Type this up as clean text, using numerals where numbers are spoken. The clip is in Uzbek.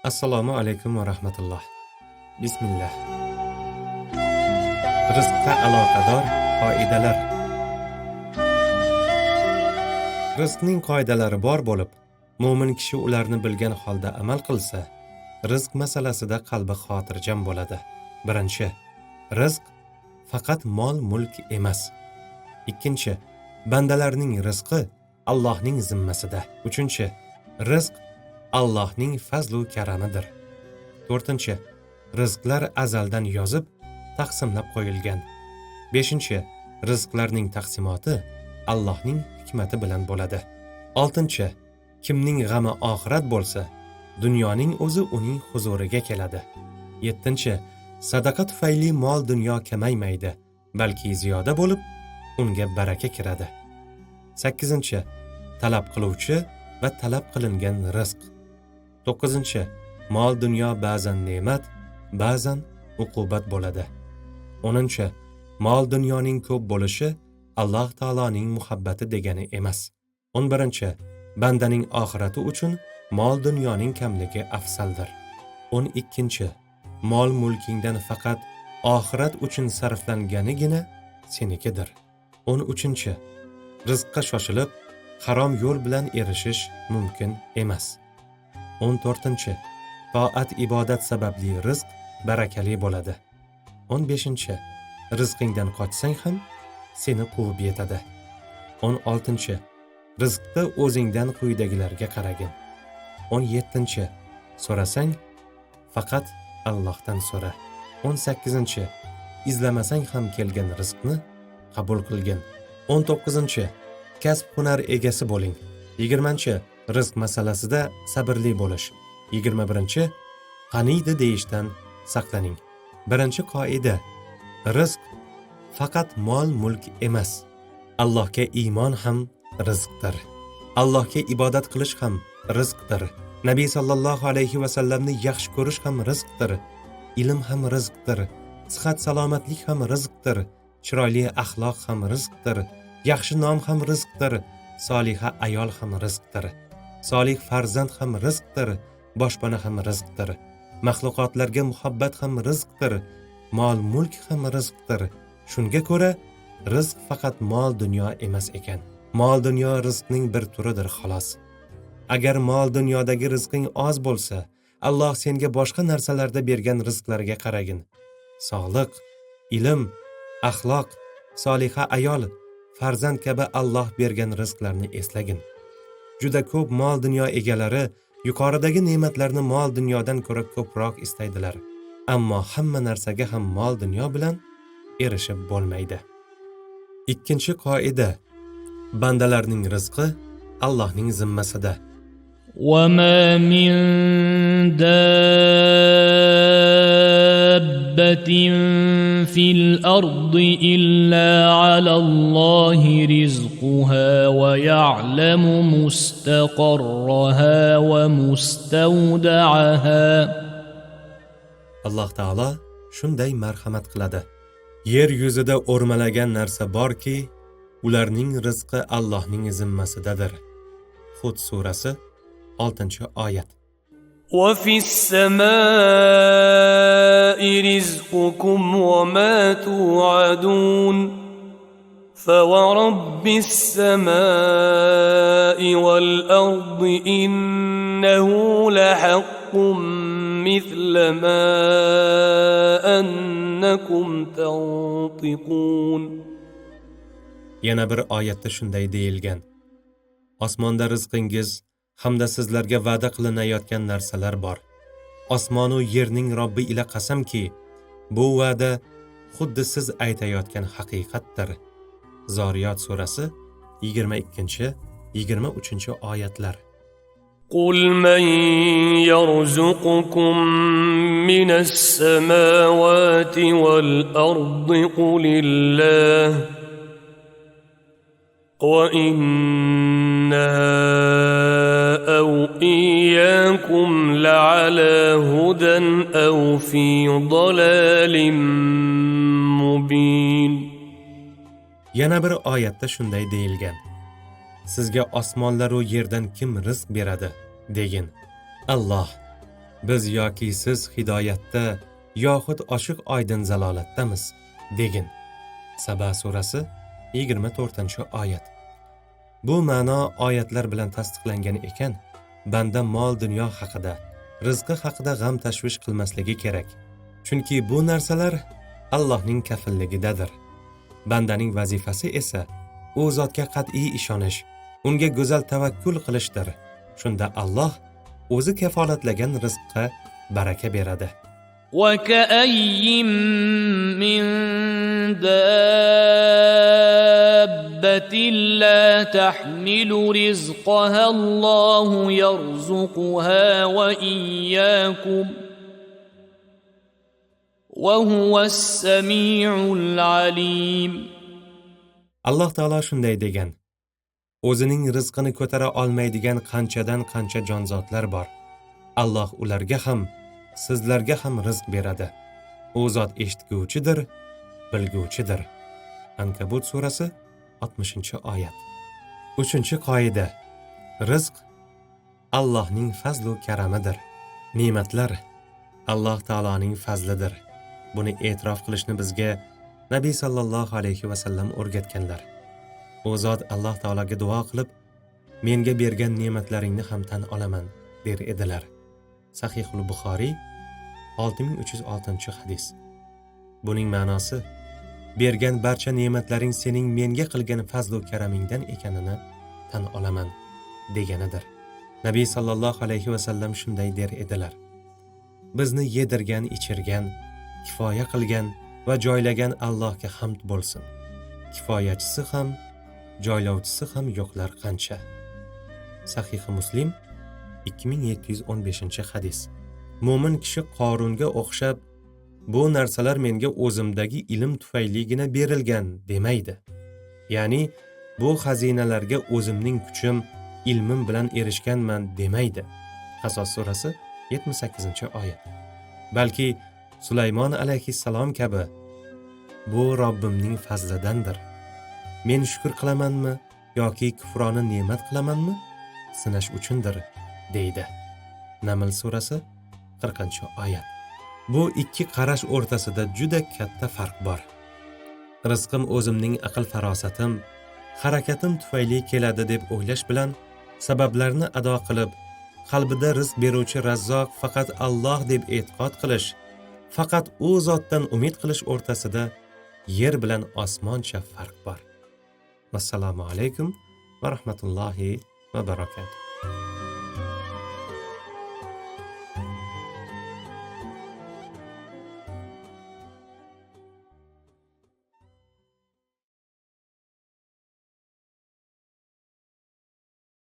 Assalomu alaykum va rahmatulloh. Bismillah. Rizqqa aloqador qoidalar. Rizqning qoidalari bor bo'lib, mo'min kishi ularni bilgan holda amal qilsa, rizq masalasida qalbi xotirjam bo'ladi. Birinchi, rizq faqat mol-mulk emas. Ikkinchi, bandalarning rizqi Allohning zimmasida. Uchinchi, rizq Allohning fazlu karamidir. To'rtinchi, rizqlar azaldan yozib, taqsimlab qo'yilgan. Beshinchi, rizqlarning taqsimoti Allohning hikmati bilan bo'ladi. Oltinchi, kimning g'ami oxirat bo'lsa, dunyoning o'zi uning huzuriga keladi. Yettinchi, sadaqa tufayli mol dunyo kamaymaydi, balki ziyoda bo'lib, unga baraka kiradi. Sakkizinchi, talab qiluvchi va talab qilingan rizq. To'qqizinchi, mol dunyo ba'zan ne'mat, ba'zan uqubat bo'ladi. O'ninchi, mol dunyoning ko'p bo'lishi Alloh taoloning muhabbati degani emas. 11. Bandaning oxirati uchun mol dunyoning kamligi afzaldir. 12. Mol mulkingdan faqat oxirat uchun sarflanganigina senikidir. 13. Rizqqa shoshilib, harom yo'l bilan erishish mumkin emas. 14. Toat ibodat sababli rizq barakali bo'ladi. 15. Rizqingdan qochsang ham seni quvib yetadi. 16. Rizqni o'zingdan quyidagilarga qaragin. 17. So'rasang faqat Allohdan so'ra. 18. Izlamasang ham kelgan rizqni qabul qilgin. 19. Kasb hunar egasi bo'ling. 20. Rizq masalasida sabrli bo'lish. 21. Qaniydi deyishdan saqlaning. Birinchi qoida: rizq faqat mol-mulk emas. Allohga iymon ham rizqdir. Allohga ibodat qilish ham rizqdir. Nabiy sallallohu alayhi va sallamni yaxshi ko'rish ham rizqdir. Ilm ham rizqdir. Sihat salomatlik ham rizqdir. Chiroyli axloq ham rizqdir. Yaxshi nom ham rizqdir. Soliha ayol ham rizqdir. Solih farzand ham rizqdir. Boshpana ham rizqdir. Maxluqotlarga muhabbat ham rizqdir. Mol-mulk ham rizqdir. Shunga ko'ra, rizq faqat mol dunyo emas ekan. Mol dunyo rizqning bir turidir xolos. Agar mol dunyodagi rizqing oz bo'lsa, Alloh senga boshqa narsalarda bergan rizqlarga qaragin. Sog'liq, ilm, axloq, soliha ayol, farzand kabi Alloh bergan rizqlarni eslagin. Juda ko'p mol dunyo egalari yuqoridagi ne'matlarni mol dunyodan ko'ra ko'proq istaydilar. Ammo hamma narsaga ham mol dunyo bilan erishib bo'lmaydi. Ikkinchi qoida: bandalarning rizqi Allohning zimmasida. وَمَا مِن دَابَّةٍ فِي الْأَرْضِ إِلَّا عَلَى اللَّهِ رِزْقُهَا وَيَعْلَمُ مُسْتَقَرَّهَا وَمُسْتَوْدَعَهَا. Alloh taolo shunday marhamat qiladi. Yer yuzida o'rmalagan narsa borki, ularning rizqi Allohning zimmasidadir. Hud surasi 6-oyat. وَفِي السَّمَاءِ رِزْقُكُمْ وَمَا تُوعَدُونَ فَوَرَبِّ السَّمَاءِ وَالْأَرْضِ إِنَّهُ لَحَقٌّ مِثْلَ مَا أَنَّكُمْ تَنطِقُونَ. Yana bir oyatda shunday deyilgan: Osmonda rizqingiz hamda sizlarga va'da qilinayotgan narsalar bor. Osmon va yerning Robbi ila qasamki, bu va'da xuddi siz aytayotgan haqiqatdir. Zoriyot surasi 22-23-oyatlar. قُلْ مَنْ يَرْزُقُكُمْ مِنَ السَّمَاوَاتِ وَالْأَرْضِ قُلِ اللَّهُ وَإِنَّا أَوْ إِيَّاكُمْ لَعَلَى هُدًى أَوْ فِي ضَلَالٍ مُبِينٍ. Yana bir oyatda shunday deyilgan: Sizga osmonlar va yerdan kim rizq beradi? Degin: Alloh. Biz yoki siz hidoyatda yoxud ochiq oydin zalolatdamiz, degin. Saba surasi 24-oyat. Bu ma'no oyatlar bilan tasdiqlangan ekan, banda mol dunyo haqida, rizqi haqida g'am tashvish qilmasligi kerak. Chunki bu narsalar Allohning kafilligidadir. Bandaning vazifasi esa u zotga qat'iy ishonish, unga go'zal tavakkul qilishdir. Shunda Alloh o'zi kafolatlagan rizqqa baraka beradi. وكأي من دابة لا تحمل رزقها الله يرزقها وإياكم وهو السميع العليم. Alloh taolo shunday degan: o'zining rizqini ko'tara olmaydigan qanchadan qancha jonzotlar bor. Alloh ularga ham, sizlarga ham rizq beradi. U zot eshitguvchidir, bilguvchidir. Ankabut surasi 60-oyat. 3-qoida. Rizq Allohning fazlu karamidir. Ne'matlar Alloh taoloning fazlidir. Buni e'tirof qilishni bizga Nabiy sallallohu alayhi va sallam o'rgatganlar. U zot Alloh taologa duo qilib, menga bergan ne'matlaringni ham tan olaman der edilar. Sahihul Buxoriy 6306-hadis. Buning ma'nosi bergan barcha ne'matlaring sening menga qilgan fazlu karamingdan ekanini tan olaman deganidir. Nabiy sallallohu alayhi va sallam shunday der edilar: bizni yedirgan, ichirgan, kifoya qilgan va joylagan Allohga hamd bo'lsin. Kifoyachisi ham, joylovchisi ham yo'qlar qancha. Sahih Muslim 2715-hadis. Mo'min kishi Qorunga o'xshab, bu narsalar menga o'zimdagi ilm tufayligina berilgan demaydi. Ya'ni bu xazinalarga o'zimning kuchim, ilmim bilan erishganman demaydi. Qasos surasi 78-oyat. Balki Sulaymon alayhissalom kabi bu Robbimning fazlidandir. Men shukr qilamanmi yoki kufroni ne'mat qilamanmi? Sinash uchundir, deydi. Naml surasi 40-oyat. Bu ikki qarash o'rtasida juda katta farq bor. Rizqim o'zimning aql farosatim, harakatim tufayli keladi deb o'ylash bilan sabablarni ado qilib, qalbida rizq beruvchi Razzoq faqat Alloh deb e'tiqod qilish, faqat u zotdan umid qilish o'rtasida yer bilan osmoncha farq bor. Assalomu alaykum va rahmatullohi va barakatuh.